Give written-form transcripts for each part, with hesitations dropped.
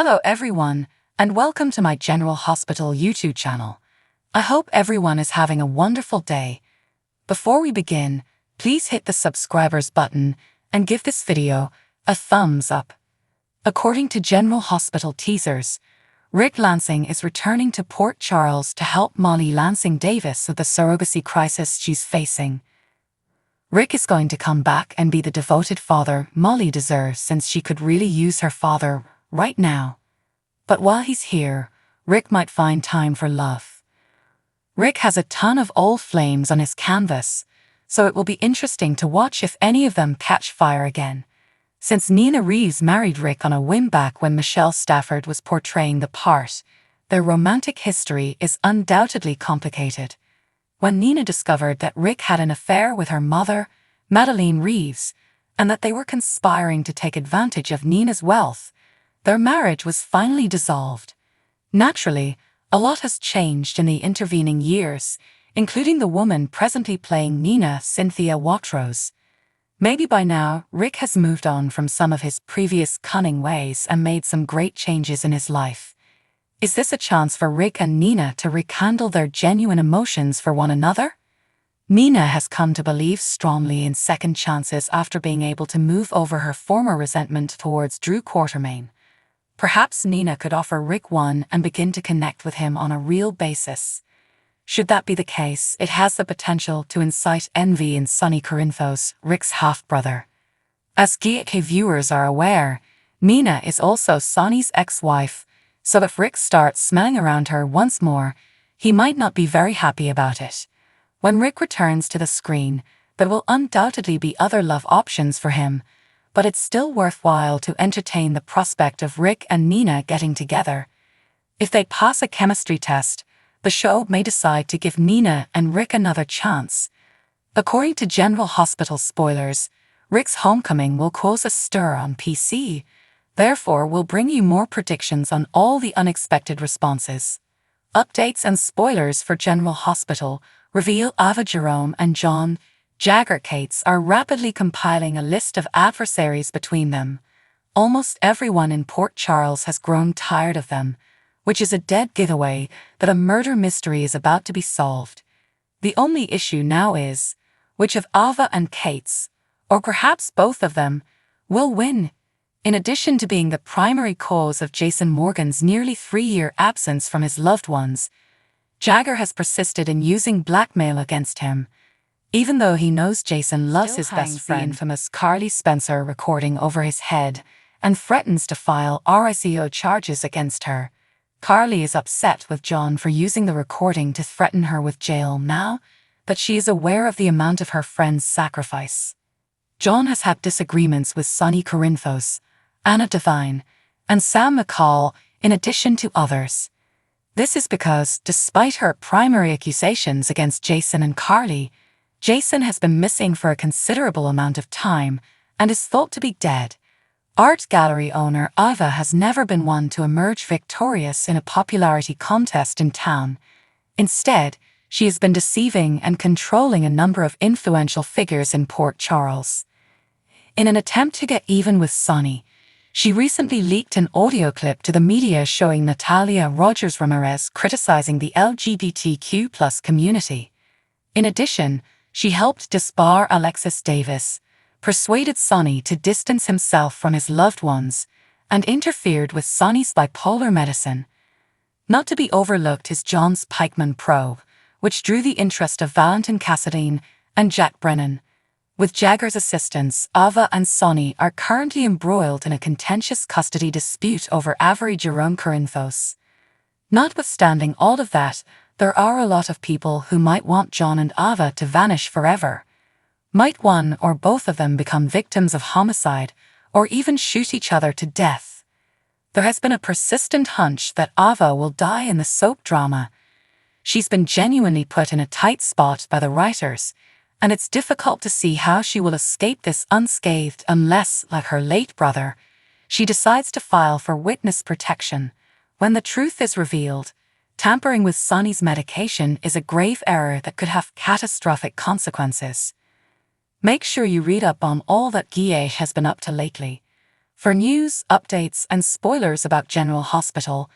Hello everyone, and welcome to my General Hospital YouTube channel. I hope everyone is having a wonderful day. Before we begin, please hit the subscribers button and give this video a thumbs up. According to General Hospital teasers, Rick Lansing is returning to Port Charles to help Molly Lansing Davis with the surrogacy crisis she's facing. Rick is going to come back and be the devoted father Molly deserves, since she could really use her father right now. But while he's here, Rick might find time for love. Rick has a ton of old flames on his canvas, so it will be interesting to watch if any of them catch fire again. Since Nina Reeves married Rick on a whim back when Michelle Stafford was portraying the part, their romantic history is undoubtedly complicated. When Nina discovered that Rick had an affair with her mother, Madeleine Reeves, and that they were conspiring to take advantage of Nina's wealth, their marriage was finally dissolved. Naturally, a lot has changed in the intervening years, including the woman presently playing Nina, Cynthia Watrous. Maybe by now, Rick has moved on from some of his previous cunning ways and made some great changes in his life. Is this a chance for Rick and Nina to rekindle their genuine emotions for one another? Nina has come to believe strongly in second chances after being able to move over her former resentment towards Drew Quartermaine. Perhaps Nina could offer Rick one and begin to connect with him on a real basis. Should that be the case, it has the potential to incite envy in Sonny Corinthos, Rick's half-brother. As GK viewers are aware, Nina is also Sonny's ex-wife, so if Rick starts smelling around her once more, he might not be very happy about it. When Rick returns to the screen, there will undoubtedly be other love options for him, but it's still worthwhile to entertain the prospect of Rick and Nina getting together. If they pass a chemistry test, the show may decide to give Nina and Rick another chance. According to General Hospital spoilers, Rick's homecoming will cause a stir on PC. Therefore, we'll bring you more predictions on all the unexpected responses. Updates and spoilers for General Hospital reveal Ava Jerome and John Jagger Cates are rapidly compiling a list of adversaries between them. Almost everyone in Port Charles has grown tired of them, which is a dead giveaway that a murder mystery is about to be solved. The only issue now is, which of Ava and Cates, or perhaps both of them, will win? In addition to being the primary cause of Jason Morgan's nearly 3-year absence from his loved ones, Jagger has persisted in using blackmail against him, even though he knows Jason loves his best friend, the infamous Carly Spencer, recording over his head, and threatens to file RICO charges against her. Carly is upset with John for using the recording to threaten her with jail now that she is aware of the amount of her friend's sacrifice. John has had disagreements with Sonny Corinthos, Anna Devine, and Sam McCall, in addition to others. This is because, despite her primary accusations against Jason and Carly, Jason has been missing for a considerable amount of time and is thought to be dead. Art gallery owner Ava has never been one to emerge victorious in a popularity contest in town. Instead, she has been deceiving and controlling a number of influential figures in Port Charles. In an attempt to get even with Sonny, she recently leaked an audio clip to the media showing Natalia Rogers Ramirez criticizing the LGBTQ+ community. In addition, she helped disbar Alexis Davis, persuaded Sonny to distance himself from his loved ones, and interfered with Sonny's bipolar medicine. Not to be overlooked is John's Pikeman probe, which drew the interest of Valentin Cassadine and Jack Brennan. With Jagger's assistance, Ava and Sonny are currently embroiled in a contentious custody dispute over Avery Jerome Corinthos. Notwithstanding all of that, there are a lot of people who might want John and Ava to vanish forever. Might one or both of them become victims of homicide, or even shoot each other to death? There has been a persistent hunch that Ava will die in the soap drama. She's been genuinely put in a tight spot by the writers, and it's difficult to see how she will escape this unscathed unless, like her late brother, she decides to file for witness protection. When the truth is revealed, tampering with Sonny's medication is a grave error that could have catastrophic consequences. Make sure you read up on all that Guille has been up to lately. For news, updates, and spoilers about General Hospital,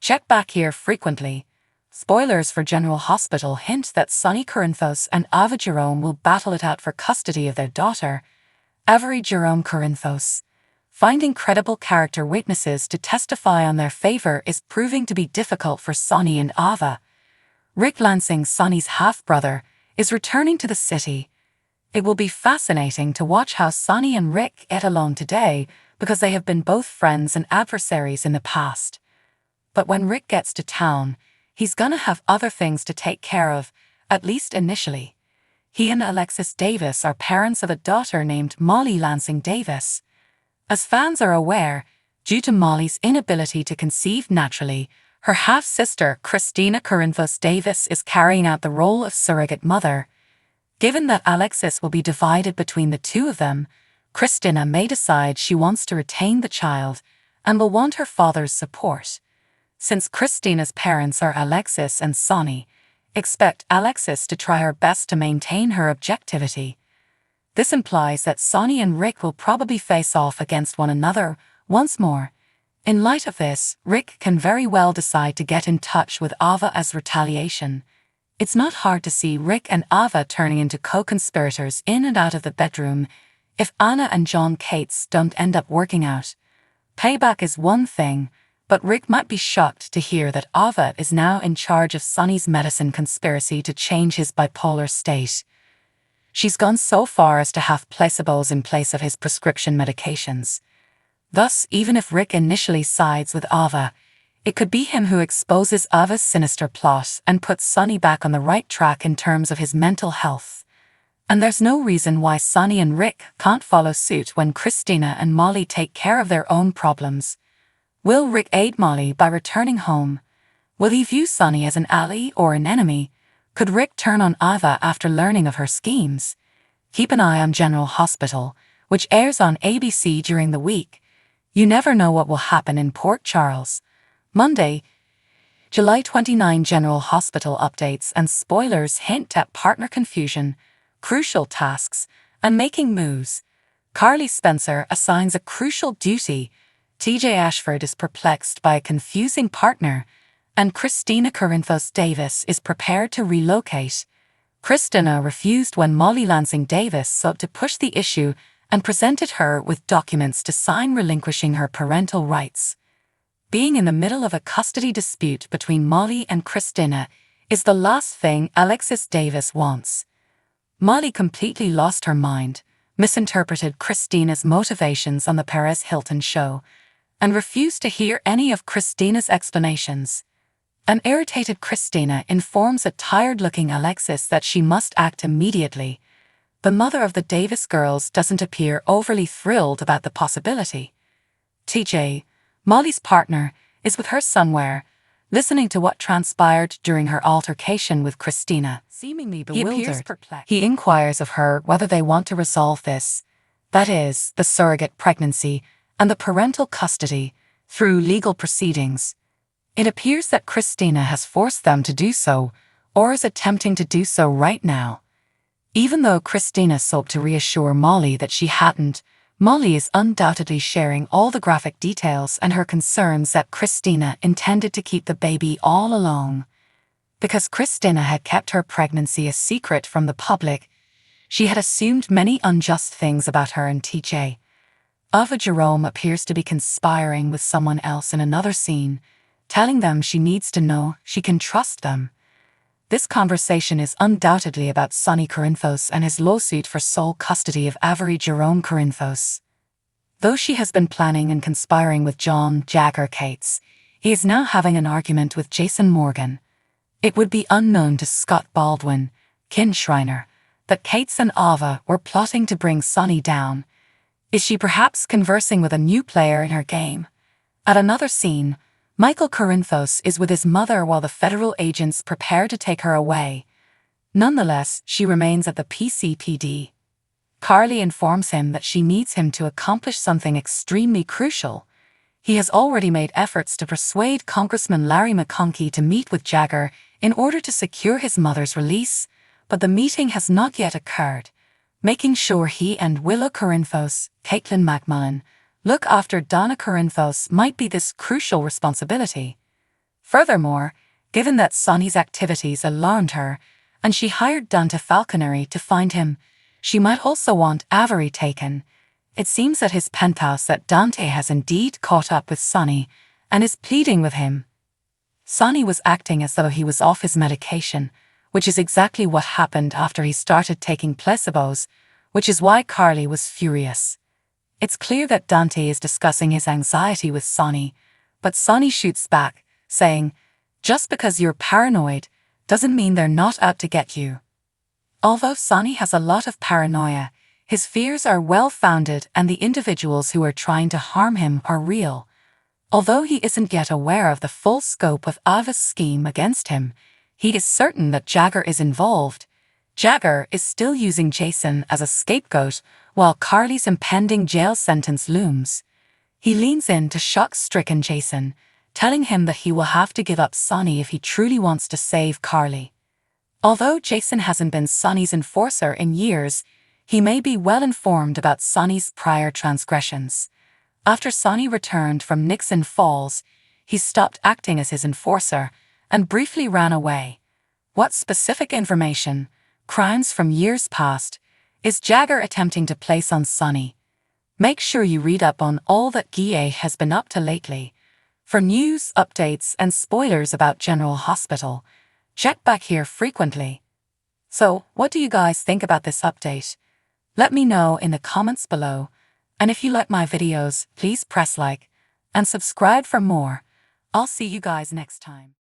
check back here frequently. Spoilers for General Hospital hint that Sonny Corinthos and Ava Jerome will battle it out for custody of their daughter, Avery Jerome Corinthos. Finding credible character witnesses to testify on their favor is proving to be difficult for Sonny and Ava. Rick Lansing, Sonny's half-brother, is returning to the city. It will be fascinating to watch how Sonny and Rick get along today because they have been both friends and adversaries in the past. But when Rick gets to town, he's gonna have other things to take care of, at least initially. He and Alexis Davis are parents of a daughter named Molly Lansing Davis. As fans are aware, due to Molly's inability to conceive naturally, her half-sister Christina Corinthos Davis is carrying out the role of surrogate mother. Given that Alexis will be divided between the two of them, Christina may decide she wants to retain the child and will want her father's support. Since Christina's parents are Alexis and Sonny, expect Alexis to try her best to maintain her objectivity. This implies that Sonny and Rick will probably face off against one another once more. In light of this, Rick can very well decide to get in touch with Ava as retaliation. It's not hard to see Rick and Ava turning into co-conspirators in and out of the bedroom if Anna and John Cates don't end up working out. Payback is one thing, but Rick might be shocked to hear that Ava is now in charge of Sonny's medicine conspiracy to change his bipolar state. She's gone so far as to have placebos in place of his prescription medications. Thus, even if Rick initially sides with Ava, it could be him who exposes Ava's sinister plot and puts Sonny back on the right track in terms of his mental health. And there's no reason why Sonny and Rick can't follow suit when Christina and Molly take care of their own problems. Will Rick aid Molly by returning home? Will he view Sonny as an ally or an enemy? Could Rick turn on Ava after learning of her schemes? Keep an eye on General Hospital, which airs on ABC during the week. You never know what will happen in Port Charles. Monday, July 29. General Hospital updates and spoilers hint at partner confusion, crucial tasks, and making moves. Carly Spencer assigns a crucial duty. TJ Ashford is perplexed by a confusing partner, and Christina Corinthos Davis is prepared to relocate. Christina refused when Molly Lansing Davis sought to push the issue and presented her with documents to sign relinquishing her parental rights. Being in the middle of a custody dispute between Molly and Christina is the last thing Alexis Davis wants. Molly completely lost her mind, misinterpreted Christina's motivations on the Perez Hilton show, and refused to hear any of Christina's explanations. An irritated Christina informs a tired-looking Alexis that she must act immediately. The mother of the Davis girls doesn't appear overly thrilled about the possibility. TJ, Molly's partner, is with her somewhere, listening to what transpired during her altercation with Christina. Seemingly bewildered, he inquires of her whether they want to resolve this, that is, the surrogate pregnancy and the parental custody, through legal proceedings. It appears that Christina has forced them to do so, or is attempting to do so right now. Even though Christina sought to reassure Molly that she hadn't, Molly is undoubtedly sharing all the graphic details and her concerns that Christina intended to keep the baby all along. Because Christina had kept her pregnancy a secret from the public, she had assumed many unjust things about her and TJ. Ava Jerome appears to be conspiring with someone else in another scene, telling them she needs to know she can trust them. This conversation is undoubtedly about Sonny Corinthos and his lawsuit for sole custody of Avery Jerome Corinthos. Though she has been planning and conspiring with John Jagger Cates, he is now having an argument with Jason Morgan. It would be unknown to Scott Baldwin, Kin Shriner, that Cates and Ava were plotting to bring Sonny down. Is she perhaps conversing with a new player in her game? At another scene, Michael Corinthos is with his mother while the federal agents prepare to take her away. Nonetheless, she remains at the PCPD. Carly informs him that she needs him to accomplish something extremely crucial. He has already made efforts to persuade Congressman Larry McConkey to meet with Jagger in order to secure his mother's release, but the meeting has not yet occurred, making sure he and Willow Corinthos, Caitlin McMullen, look after Donna Corinthos might be this crucial responsibility. Furthermore, given that Sonny's activities alarmed her, and she hired Dante Falconeri to find him, she might also want Avery taken. It seems at his penthouse that Dante has indeed caught up with Sonny and is pleading with him. Sonny was acting as though he was off his medication, which is exactly what happened after he started taking placebos, which is why Carly was furious. It's clear that Dante is discussing his anxiety with Sonny, but Sonny shoots back, saying, "Just because you're paranoid doesn't mean they're not out to get you." Although Sonny has a lot of paranoia, his fears are well-founded and the individuals who are trying to harm him are real. Although he isn't yet aware of the full scope of Ava's scheme against him, he is certain that Jagger is involved. Jagger is still using Jason as a scapegoat while Carly's impending jail sentence looms. He leans in to shock-stricken Jason, telling him that he will have to give up Sonny if he truly wants to save Carly. Although Jason hasn't been Sonny's enforcer in years, he may be well informed about Sonny's prior transgressions. After Sonny returned from Nixon Falls, he stopped acting as his enforcer and briefly ran away. What specific information, crimes from years past, is Jagger attempting to place on Sonny? Make sure you read up on all that Guille has been up to lately. For news, updates, and spoilers about General Hospital, check back here frequently. So, what do you guys think about this update? Let me know in the comments below, and if you like my videos, please press like and subscribe for more. I'll see you guys next time.